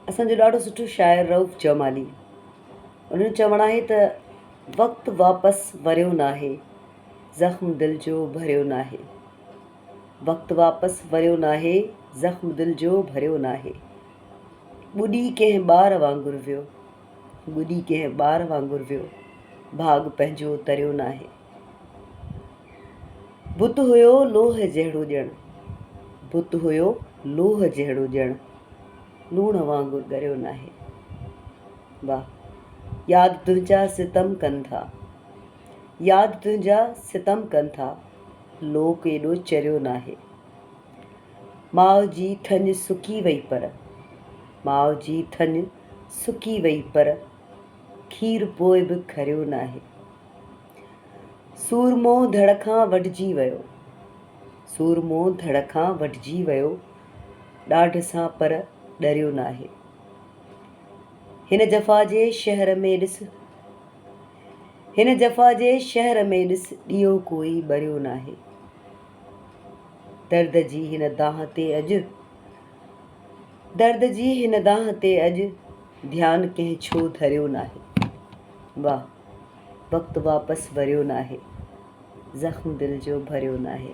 असांजो ॾाढो सुठो शाइर रऊफ़ जमाली, उन्हनि चवण आहे त वक़्तु वापसि वरियो नाहे, ज़ख़्म दिलि जो भरियो नाहे। वक़्तु वापसि वरियो नाहे, ज़ख़्म दिलि जो भरियो नाहे। ॿुॾी कंहिं ॿार वांगुरु वियो, ॿुॾी कंहिं ॿार वांगुरु वियो, भाॻ पंहिंजो तरियो नाहे। बुत हुयो लोह जहिड़ो ॼण, बुत हुयो लोह जहिड़ो ॼण, लूण वांगुरु ॻरियो नाहे। वाह, यादि तुंहिंजा सितम कनि था, यादि तुंहिंजा सितम कनि था, लोक एॾो चरियो नाहे। माउ जी थञ सुकी वई पर, माउ जी थञ सुकी वई पर, खीर पोइ बि खरियो नाहे। सूरमो धड़ खां वढिजी वियो, सूरमो धड़ खां वढिजी वियो, ॾाढ सां पर ॾरियो नाहे। हिन जफ़ा जे शहर में ॾिस, हिन जफ़ा जे शहर में ॾिस, ॾीओ कोई ॿरियो नाहे। दर्द जी हिन दाह ते अॼु, दर्द जी हिन दाह ते अॼु, ध्यानु कंहिं छो धरियो नाहे। वाह, वक़्तु वापसि वरियो नाहे, ज़ख़्म दिलि जो भरियो नाहे।